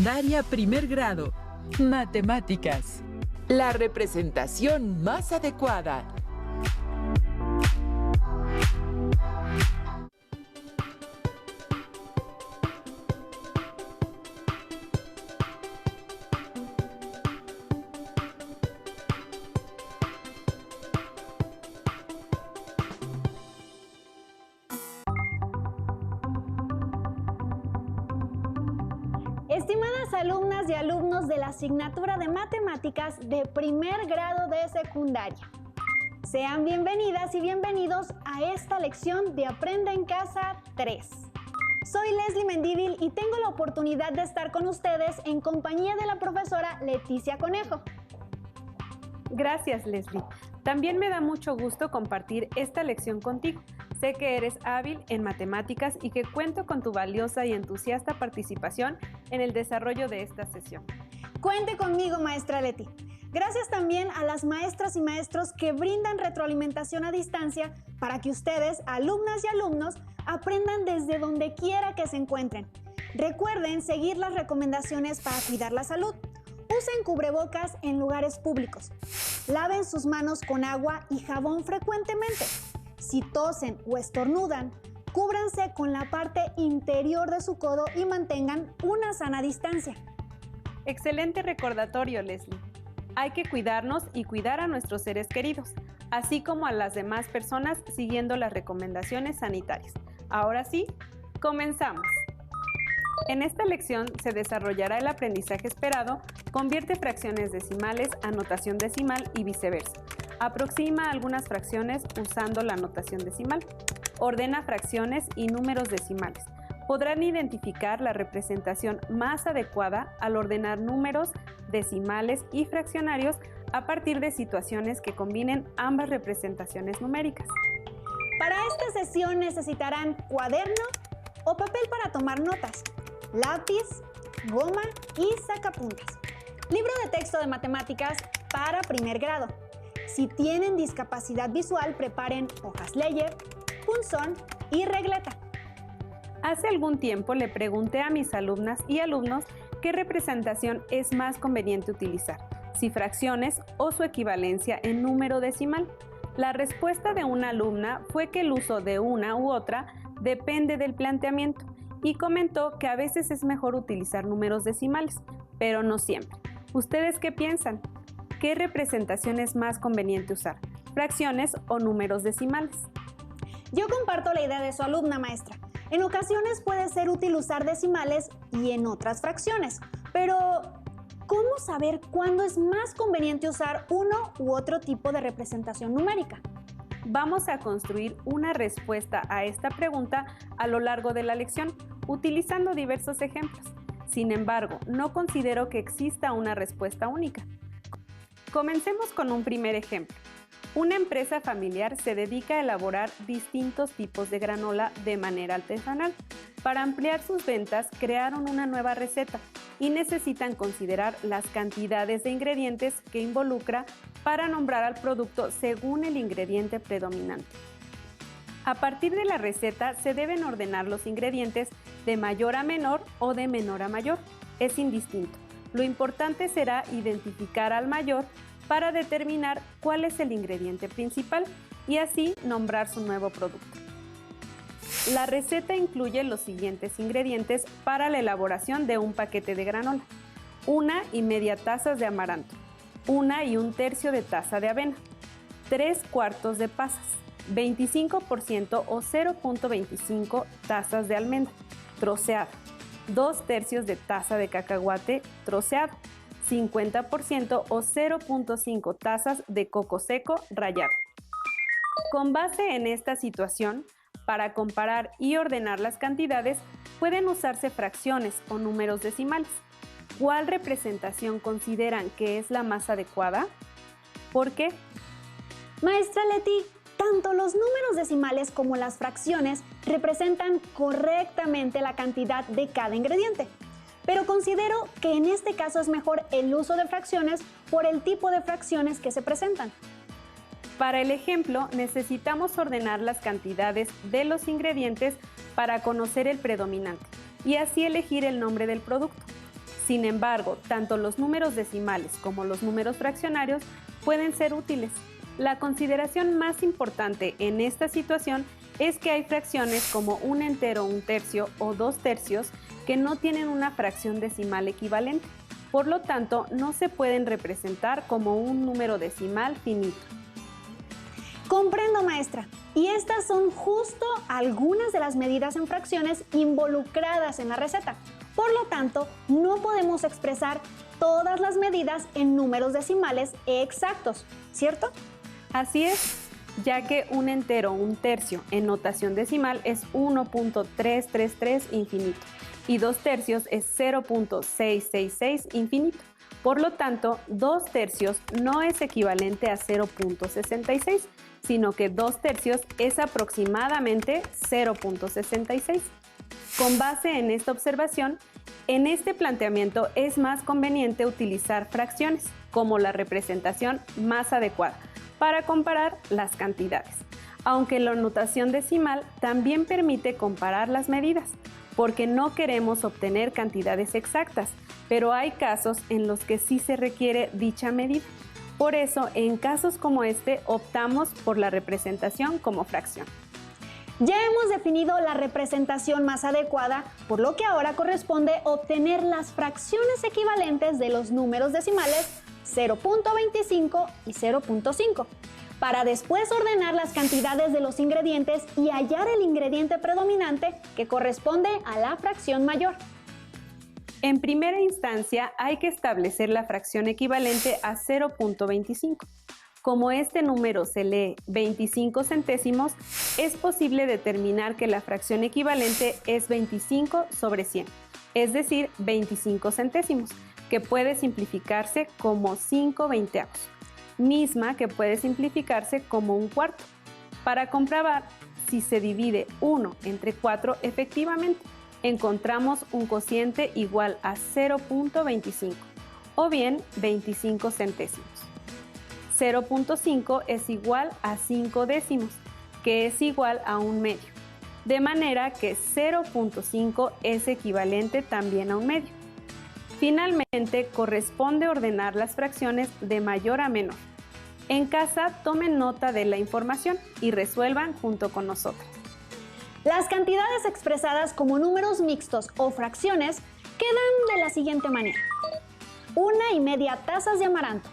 Secundaria primer grado. Matemáticas. La representación más adecuada. Estimadas alumnas y alumnos de la asignatura de Matemáticas de primer grado de secundaria, sean bienvenidas y bienvenidos a esta lección de Aprenda en Casa 3. Soy Leslie Mendívil y tengo la oportunidad de estar con ustedes en compañía de la profesora Leticia Conejo. Gracias, Leslie. También me da mucho gusto compartir esta lección contigo. Sé que eres hábil en matemáticas y que cuento con tu valiosa y entusiasta participación en el desarrollo de esta sesión. Cuente conmigo, maestra Leti. Gracias también a las maestras y maestros que brindan retroalimentación a distancia para que ustedes, alumnas y alumnos, aprendan desde donde quiera que se encuentren. Recuerden seguir las recomendaciones para cuidar la salud. Usen cubrebocas en lugares públicos. Laven sus manos con agua y jabón frecuentemente. Si tosen o estornudan, cúbranse con la parte interior de su codo y mantengan una sana distancia. Excelente recordatorio, Leslie. Hay que cuidarnos y cuidar a nuestros seres queridos, así como a las demás personas siguiendo las recomendaciones sanitarias. Ahora sí, comenzamos. En esta lección se desarrollará el aprendizaje esperado, convierte fracciones decimales a notación decimal y viceversa. Aproxima algunas fracciones usando la notación decimal. Ordena fracciones y números decimales. Podrán identificar la representación más adecuada al ordenar números, decimales y fraccionarios a partir de situaciones que combinen ambas representaciones numéricas. Para esta sesión necesitarán cuaderno o papel para tomar notas, lápiz, goma y sacapuntas. Libro de texto de matemáticas para primer grado. Si tienen discapacidad visual, preparen hojas Leyer, punzón y regleta. Hace algún tiempo le pregunté a mis alumnas y alumnos qué representación es más conveniente utilizar, si fracciones o su equivalencia en número decimal. La respuesta de una alumna fue que el uso de una u otra depende del planteamiento y comentó que a veces es mejor utilizar números decimales, pero no siempre. ¿Ustedes qué piensan? ¿Qué representación es más conveniente usar? ¿Fracciones o números decimales? Yo comparto la idea de su alumna, maestra. En ocasiones puede ser útil usar decimales y en otras fracciones, pero ¿cómo saber cuándo es más conveniente usar uno u otro tipo de representación numérica? Vamos a construir una respuesta a esta pregunta a lo largo de la lección, utilizando diversos ejemplos. Sin embargo, no considero que exista una respuesta única. Comencemos con un primer ejemplo. Una empresa familiar se dedica a elaborar distintos tipos de granola de manera artesanal. Para ampliar sus ventas, crearon una nueva receta y necesitan considerar las cantidades de ingredientes que involucra para nombrar al producto según el ingrediente predominante. A partir de la receta se deben ordenar los ingredientes de mayor a menor o de menor a mayor. Es indistinto. Lo importante será identificar al mayor para determinar cuál es el ingrediente principal y así nombrar su nuevo producto. La receta incluye los siguientes ingredientes para la elaboración de un paquete de granola: 1,5 tazas de amaranto, 1 1/3 de taza de avena, 3/4 de pasas, 25% o 0.25 tazas de almendra troceada, 2/3 de taza de cacahuate troceado, 50% o 0.5 tazas de coco seco rallado. Con base en esta situación, para comparar y ordenar las cantidades, pueden usarse fracciones o números decimales. ¿Cuál representación consideran que es la más adecuada? ¿Por qué? Maestra Leti, tanto los números decimales como las fracciones representan correctamente la cantidad de cada ingrediente, pero considero que en este caso es mejor el uso de fracciones por el tipo de fracciones que se presentan. Para el ejemplo, necesitamos ordenar las cantidades de los ingredientes para conocer el predominante y así elegir el nombre del producto. Sin embargo, tanto los números decimales como los números fraccionarios pueden ser útiles. La consideración más importante en esta situación es que hay fracciones como un entero, un tercio o dos tercios que no tienen una fracción decimal equivalente. Por lo tanto, no se pueden representar como un número decimal finito. Comprendo, maestra. Y estas son justo algunas de las medidas en fracciones involucradas en la receta. Por lo tanto, no podemos expresar todas las medidas en números decimales exactos, ¿cierto? Así es, ya que un entero, un tercio, en notación decimal es 1.333 infinito y 2 tercios es 0.666 infinito. Por lo tanto, 2 tercios no es equivalente a 0.66, sino que 2 tercios es aproximadamente 0.66. Con base en esta observación, en este planteamiento es más conveniente utilizar fracciones como la representación más adecuada para comparar las cantidades, aunque la notación decimal también permite comparar las medidas, porque no queremos obtener cantidades exactas, pero hay casos en los que sí se requiere dicha medida. Por eso, en casos como este, optamos por la representación como fracción. Ya hemos definido la representación más adecuada, por lo que ahora corresponde obtener las fracciones equivalentes de los números decimales 0.25 y 0.5, para después ordenar las cantidades de los ingredientes y hallar el ingrediente predominante que corresponde a la fracción mayor. En primera instancia, hay que establecer la fracción equivalente a 0.25. Como este número se lee 25 centésimos, es posible determinar que la fracción equivalente es 25 sobre 100, es decir, 25 centésimos, que puede simplificarse como 5 veinteavos, misma que puede simplificarse como un cuarto. Para comprobar si se divide 1 entre 4 efectivamente, encontramos un cociente igual a 0.25 o bien 25 centésimos. 0.5 es igual a 5 décimos, que es igual a un medio, de manera que 0.5 es equivalente también a un medio. Finalmente, corresponde ordenar las fracciones de mayor a menor. En casa, tomen nota de la información y resuelvan junto con nosotros. Las cantidades expresadas como números mixtos o fracciones quedan de la siguiente manera: 1,5 tazas de amaranto,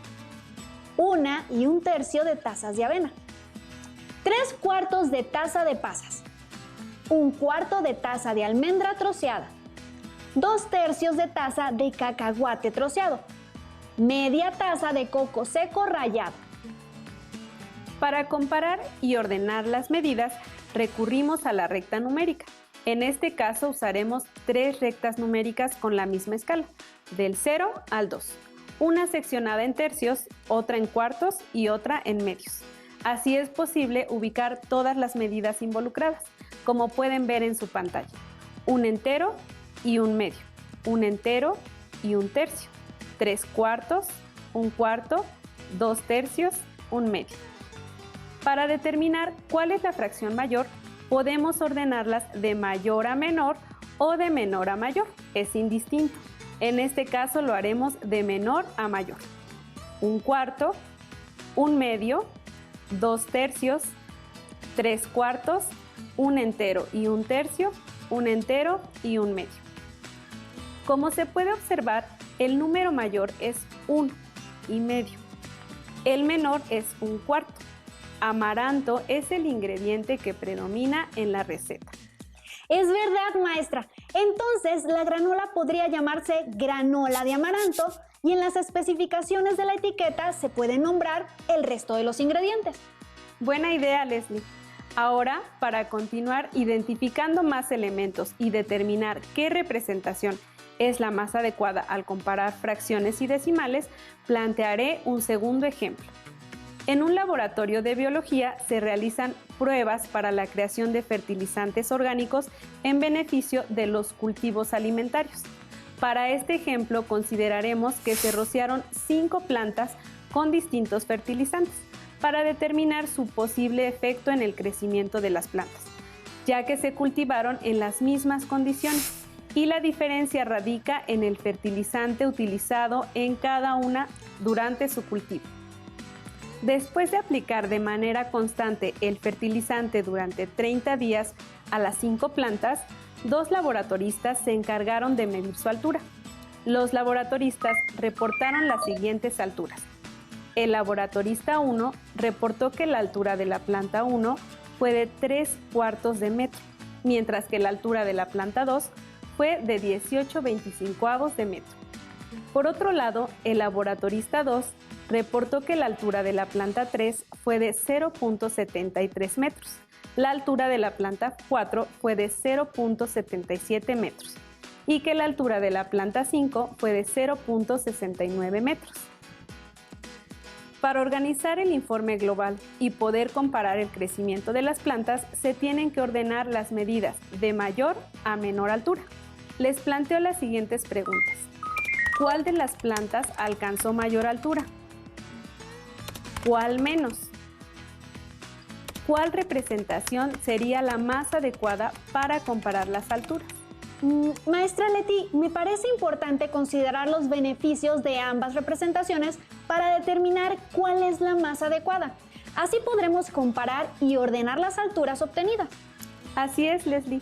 1 1/3 de tazas de avena, 3/4 de taza de pasas, 1/4 de taza de almendra troceada, 2 tercios de taza de cacahuate troceado, media taza de coco seco rallado. Para comparar y ordenar las medidas, recurrimos a la recta numérica. En este caso usaremos 3 rectas numéricas con la misma escala, del 0 al 2. Una seccionada en tercios, otra en cuartos y otra en medios. Así es posible ubicar todas las medidas involucradas, como pueden ver en su pantalla. Un entero y un medio, un entero y un tercio, 3/4, un cuarto, 2 tercios, un medio. Para determinar cuál es la fracción mayor, podemos ordenarlas de mayor a menor o de menor a mayor, es indistinto. En este caso lo haremos de menor a mayor. Un cuarto, un medio, 2 tercios, 3/4, un entero y un tercio, un entero y un medio. Como se puede observar, el número mayor es 1 y medio. El menor es un cuarto. Amaranto es el ingrediente que predomina en la receta. Es verdad, maestra. Entonces, la granola podría llamarse granola de amaranto y en las especificaciones de la etiqueta se puede nombrar el resto de los ingredientes. Buena idea, Leslie. Ahora, para continuar identificando más elementos y determinar qué representación es la más adecuada al comparar fracciones y decimales, plantearé un segundo ejemplo. En un laboratorio de biología se realizan pruebas para la creación de fertilizantes orgánicos en beneficio de los cultivos alimentarios. Para este ejemplo consideraremos que se rociaron 5 plantas con distintos fertilizantes para determinar su posible efecto en el crecimiento de las plantas, ya que se cultivaron en las mismas condiciones y la diferencia radica en el fertilizante utilizado en cada una durante su cultivo. Después de aplicar de manera constante el fertilizante durante 30 días a las 5 plantas, 2 laboratoristas se encargaron de medir su altura. Los laboratoristas reportaron las siguientes alturas. El laboratorista 1 reportó que la altura de la planta 1 fue de 3/4 de metro, mientras que la altura de la planta 2 fue de 18/25 de metro. Por otro lado, el laboratorista 2 reportó que la altura de la planta 3 fue de 0.73 metros. La altura de la planta 4 fue de 0.77 metros y que la altura de la planta 5 fue de 0.69 metros. Para organizar el informe global y poder comparar el crecimiento de las plantas, se tienen que ordenar las medidas de mayor a menor altura. Les planteo las siguientes preguntas. ¿Cuál de las plantas alcanzó mayor altura? ¿Cuál menos? ¿Cuál representación sería la más adecuada para comparar las alturas? Maestra Leti, me parece importante considerar los beneficios de ambas representaciones para determinar cuál es la más adecuada. Así podremos comparar y ordenar las alturas obtenidas. Así es, Leslie.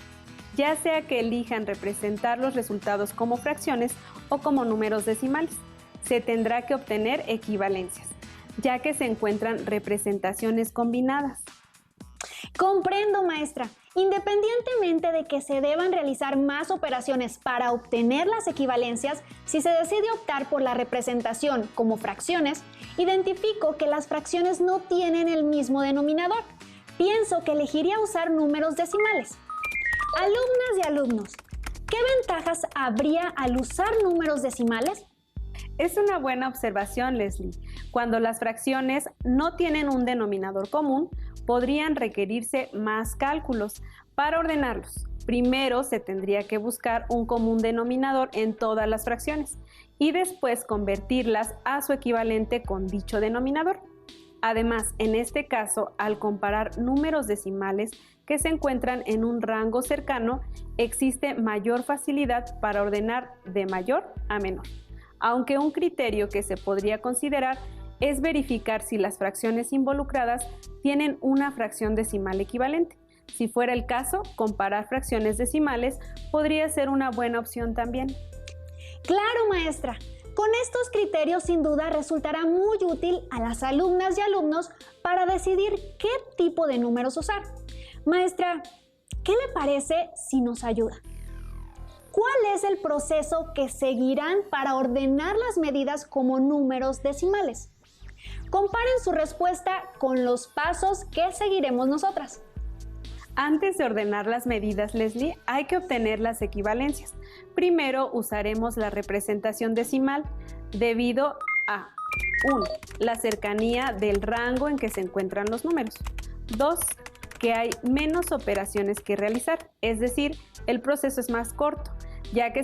Ya sea que elijan representar los resultados como fracciones o como números decimales, se tendrá que obtener equivalencias, ya que se encuentran representaciones combinadas. Comprendo, maestra. Independientemente de que se deban realizar más operaciones para obtener las equivalencias, si se decide optar por la representación como fracciones, identifico que las fracciones no tienen el mismo denominador. Pienso que elegiría usar números decimales. Alumnas y alumnos, ¿qué ventajas habría al usar números decimales? Es una buena observación, Leslie. Cuando las fracciones no tienen un denominador común, podrían requerirse más cálculos para ordenarlos. Primero se tendría que buscar un común denominador en todas las fracciones y después convertirlas a su equivalente con dicho denominador. Además, en este caso, al comparar números decimales que se encuentran en un rango cercano, existe mayor facilidad para ordenar de mayor a menor. Aunque un criterio que se podría considerar es verificar si las fracciones involucradas tienen una fracción decimal equivalente. Si fuera el caso, comparar fracciones decimales podría ser una buena opción también. Claro, maestra. Con estos criterios sin duda resultará muy útil a las alumnas y alumnos para decidir qué tipo de números usar. Maestra, ¿qué le parece si nos ayuda? ¿Cuál es el proceso que seguirán para ordenar las medidas como números decimales? Comparen su respuesta con los pasos que seguiremos nosotras. Antes de ordenar las medidas, Leslie, hay que obtener las equivalencias. Primero usaremos la representación decimal debido a 1. La cercanía del rango en que se encuentran los números. 2. Que hay menos operaciones que realizar, es decir, el proceso es más corto, ya que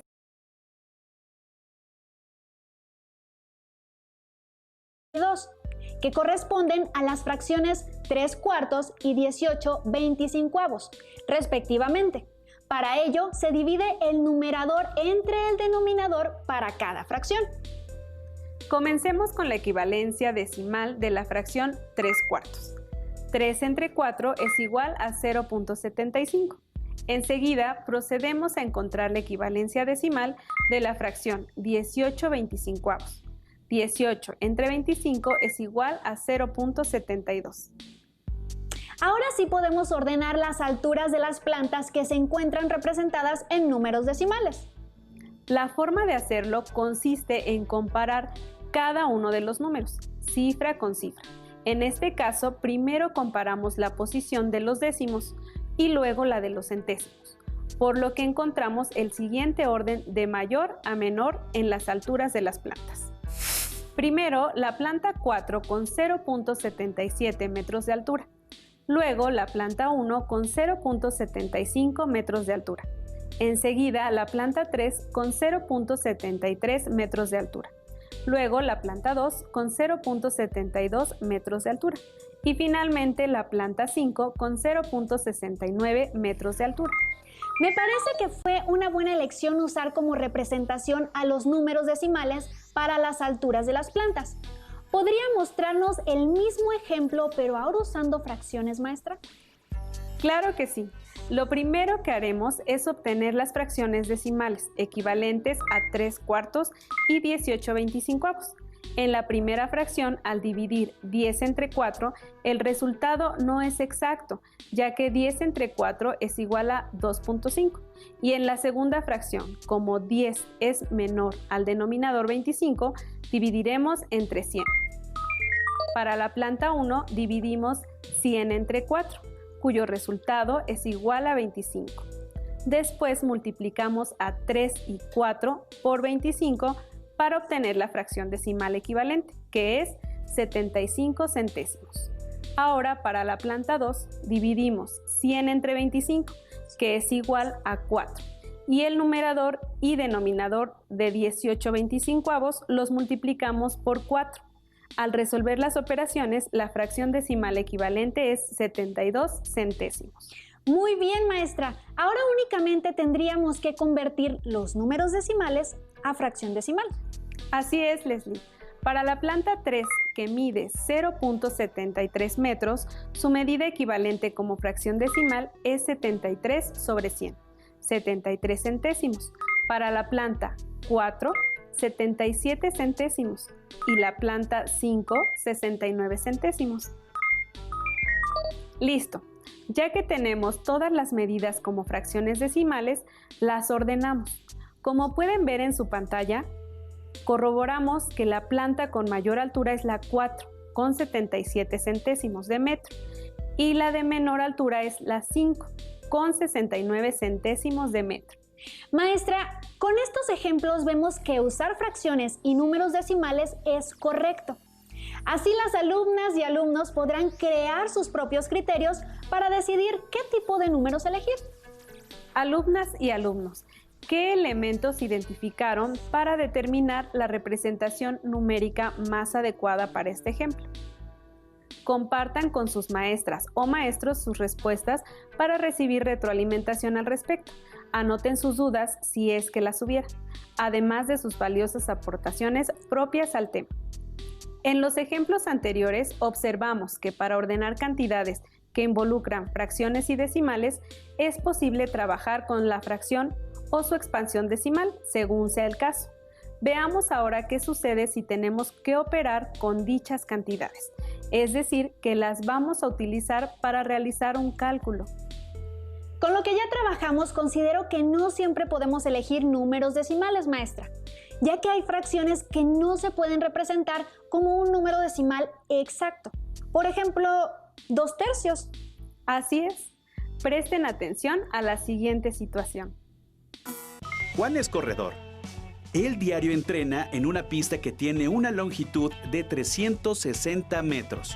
que corresponden a las fracciones 3/4 y 18/25, respectivamente. Para ello, se divide el numerador entre el denominador para cada fracción. Comencemos con la equivalencia decimal de la fracción 3/4. 3 entre 4 es igual a 0.75. Enseguida, procedemos a encontrar la equivalencia decimal de la fracción 18/25. 18 entre 25 es igual a 0.72. Ahora sí podemos ordenar las alturas de las plantas que se encuentran representadas en números decimales. La forma de hacerlo consiste en comparar cada uno de los números, cifra con cifra. En este caso, primero comparamos la posición de los décimos y luego la de los centésimos, por lo que encontramos el siguiente orden de mayor a menor en las alturas de las plantas. Primero, la planta 4 con 0.77 metros de altura. Luego, la planta 1 con 0.75 metros de altura. Enseguida, la planta 3 con 0.73 metros de altura. Luego, la planta 2 con 0.72 metros de altura. Y finalmente, la planta 5 con 0.69 metros de altura. Me parece que fue una buena elección usar como representación a los números decimales para las alturas de las plantas. ¿Podría mostrarnos el mismo ejemplo, pero ahora usando fracciones, maestra? Claro que sí. Lo primero que haremos es obtener las fracciones decimales, equivalentes a 3/4 y 18/25. En la primera fracción, al dividir 10 entre 4, el resultado no es exacto, ya que 10 entre 4 es igual a 2.5. Y en la segunda fracción, como 10 es menor al denominador 25, dividiremos entre 100. Para la planta 1, dividimos 100 entre 4, cuyo resultado es igual a 25. Después multiplicamos a 3 y 4 por 25 para obtener la fracción decimal equivalente, que es 75 centésimos. Ahora, para la planta 2, dividimos 100 entre 25, que es igual a 4, y el numerador y denominador de 18/25 los multiplicamos por 4. Al resolver las operaciones, la fracción decimal equivalente es 72 centésimos. Muy bien, maestra. Ahora únicamente tendríamos que convertir los números decimales a fracción decimal. Así es, Leslie. Para la planta 3, que mide 0.73 metros, su medida equivalente como fracción decimal es 73 sobre 100, 73 centésimos. Para la planta 4, 77 centésimos. Y la planta 5, 69 centésimos. Listo. Ya que tenemos todas las medidas como fracciones decimales, las ordenamos. Como pueden ver en su pantalla, corroboramos que la planta con mayor altura es la 4, con 77 centésimos de metro, y la de menor altura es la 5, con 69 centésimos de metro. Maestra, con estos ejemplos vemos que usar fracciones y números decimales es correcto. Así las alumnas y alumnos podrán crear sus propios criterios para decidir qué tipo de números elegir. Alumnas y alumnos, ¿qué elementos identificaron para determinar la representación numérica más adecuada para este ejemplo? Compartan con sus maestras o maestros sus respuestas para recibir retroalimentación al respecto. Anoten sus dudas si es que las hubiera, además de sus valiosas aportaciones propias al tema. En los ejemplos anteriores observamos que para ordenar cantidades que involucran fracciones y decimales es posible trabajar con la fracción o su expansión decimal, según sea el caso. Veamos ahora qué sucede si tenemos que operar con dichas cantidades, es decir, que las vamos a utilizar para realizar un cálculo. Con lo que ya trabajamos, considero que no siempre podemos elegir números decimales, maestra, ya que hay fracciones que no se pueden representar como un número decimal exacto. Por ejemplo, 2/3. Así es. Presten atención a la siguiente situación. Juan es corredor. Él diario entrena en una pista que tiene una longitud de 360 metros.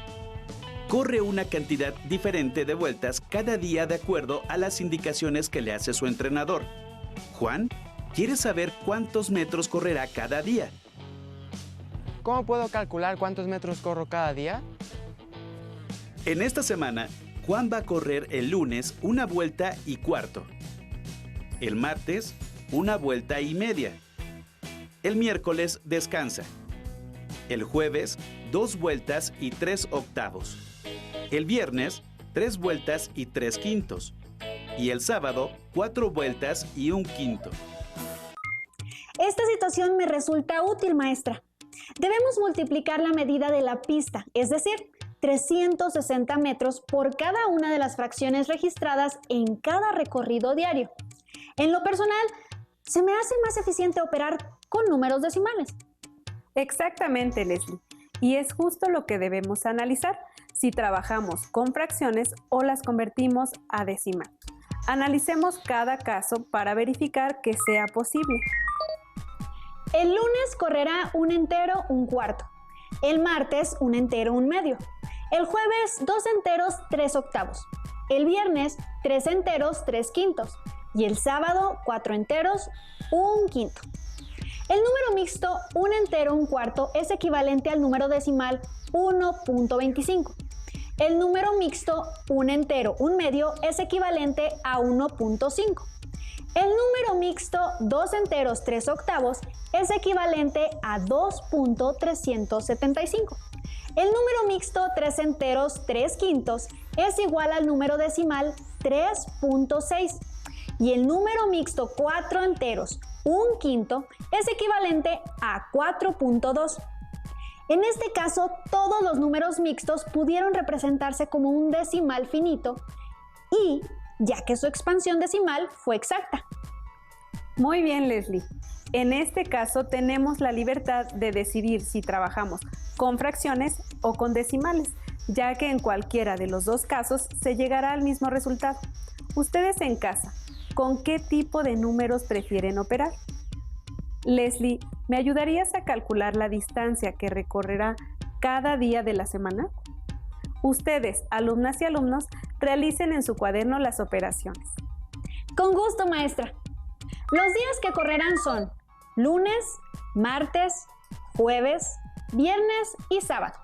Corre una cantidad diferente de vueltas cada día de acuerdo a las indicaciones que le hace su entrenador. Juan quiere saber cuántos metros correrá cada día. ¿Cómo puedo calcular cuántos metros corro cada día? En esta semana, Juan va a correr el lunes 1 vuelta y cuarto. El martes, 1 vuelta y media. El miércoles descansa. El jueves, 2 vueltas y 3 octavos. El viernes, 3 vueltas y 3 quintos. Y el sábado, 4 vueltas y 1 quinto. Esta situación me resulta útil, maestra. Debemos multiplicar la medida de la pista, es decir, 360 metros por cada una de las fracciones registradas en cada recorrido diario. En lo personal, se me hace más eficiente operar con números decimales. Exactamente, Leslie. Y es justo lo que debemos analizar, si trabajamos con fracciones o las convertimos a decimal. Analicemos cada caso para verificar que sea posible. El lunes correrá 1 entero, 1 cuarto. El martes 1 entero, 1 medio. El jueves 2 enteros, 3 octavos. El viernes 3 enteros, 3 quintos. Y el sábado 4 enteros, 1 quinto. El número mixto 1 entero, 1 cuarto es equivalente al número decimal 1.25. El número mixto 1 entero, 1 medio es equivalente a 1.5. El número mixto 2 enteros 3 octavos es equivalente a 2.375. El número mixto 3 enteros 3 quintos es igual al número decimal 3.6. Y el número mixto 4 enteros 1 quinto es equivalente a 4.2. En este caso, todos los números mixtos pudieron representarse como un decimal finito y ya que su expansión decimal fue exacta. Muy bien, Leslie. En este caso tenemos la libertad de decidir si trabajamos con fracciones o con decimales, ya que en cualquiera de los dos casos se llegará al mismo resultado. Ustedes en casa, ¿con qué tipo de números prefieren operar? Leslie, ¿me ayudarías a calcular la distancia que recorrerá cada día de la semana? Ustedes, alumnas y alumnos, realicen en su cuaderno las operaciones. Con gusto, maestra. Los días que correrán son lunes, martes, jueves, viernes y sábado.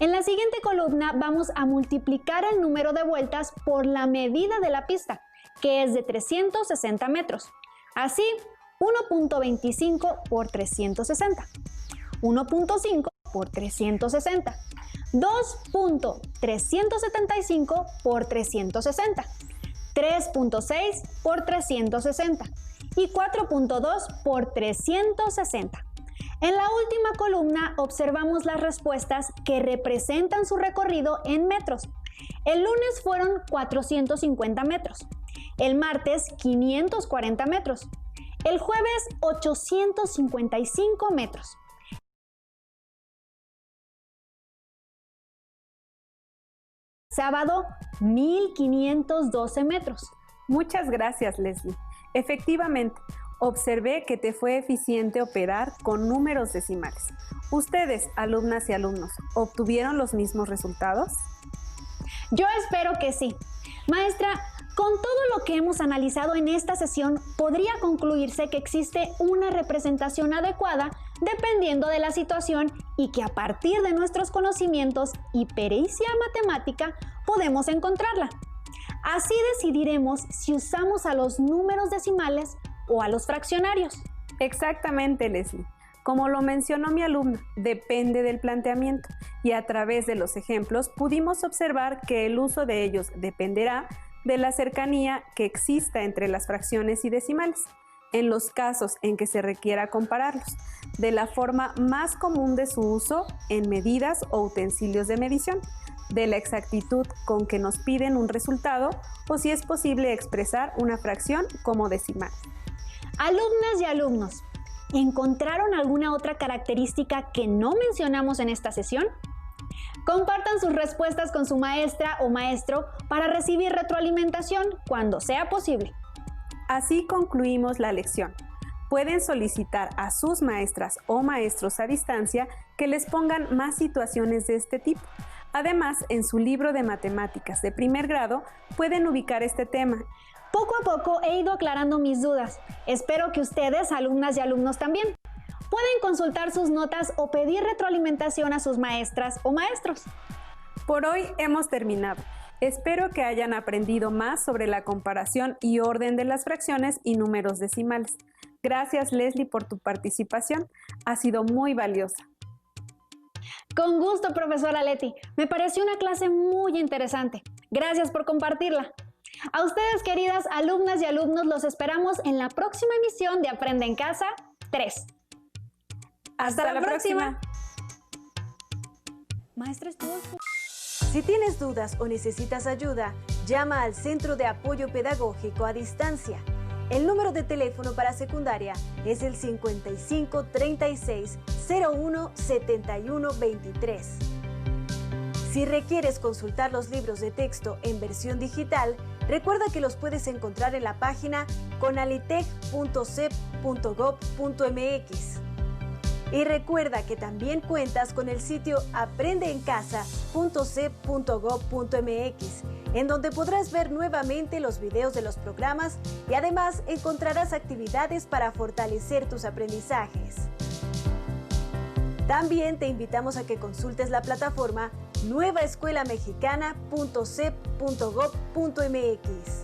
En la siguiente columna vamos a multiplicar el número de vueltas por la medida de la pista, que es de 360 metros. Así, 1.25 por 360, 1.5 por 360, 2.375 por 360, 3.6 por 360 y 4.2 por 360. En la última columna observamos las respuestas que representan su recorrido en metros. El lunes fueron 450 metros, el martes 540 metros, el jueves 855 metros. Sábado 1512 metros. Muchas gracias, Leslie. Efectivamente, observé que te fue eficiente operar con números decimales. ¿Ustedes, alumnas y alumnos, obtuvieron los mismos resultados? Yo espero que sí. Maestra, con todo lo que hemos analizado en esta sesión, podría concluirse que existe una representación adecuada dependiendo de la situación y que a partir de nuestros conocimientos y pericia matemática podemos encontrarla. Así decidiremos si usamos a los números decimales o a los fraccionarios. Exactamente, Leslie. Como lo mencionó mi alumna, depende del planteamiento y a través de los ejemplos pudimos observar que el uso de ellos dependerá de la cercanía que exista entre las fracciones y decimales, en los casos en que se requiera compararlos, de la forma más común de su uso en medidas o utensilios de medición, de la exactitud con que nos piden un resultado o si es posible expresar una fracción como decimal. Alumnas y alumnos, ¿encontraron alguna otra característica que no mencionamos en esta sesión? Compartan sus respuestas con su maestra o maestro para recibir retroalimentación cuando sea posible. Así concluimos la lección. Pueden solicitar a sus maestras o maestros a distancia que les pongan más situaciones de este tipo. Además, en su libro de matemáticas de primer grado pueden ubicar este tema. Poco a poco he ido aclarando mis dudas. Espero que ustedes, alumnas y alumnos también, pueden consultar sus notas o pedir retroalimentación a sus maestras o maestros. Por hoy hemos terminado. Espero que hayan aprendido más sobre la comparación y orden de las fracciones y números decimales. Gracias, Leslie, por tu participación. Ha sido muy valiosa. Con gusto, profesora Leti. Me pareció una clase muy interesante. Gracias por compartirla. A ustedes, queridas alumnas y alumnos, los esperamos en la próxima emisión de Aprende en Casa 3. ¡Hasta la próxima! Maestra, si tienes dudas o necesitas ayuda, llama al Centro de Apoyo Pedagógico a Distancia. El número de teléfono para secundaria es el 55 36 01 71 23. Si requieres consultar los libros de texto en versión digital, recuerda que los puedes encontrar en la página conalitec.cep.gov.mx. Y recuerda que también cuentas con el sitio aprendeencasa.cep.gov.mx, en donde podrás ver nuevamente los videos de los programas y además encontrarás actividades para fortalecer tus aprendizajes. También te invitamos a que consultes la plataforma nuevaescuelamexicana.cep.gov.mx.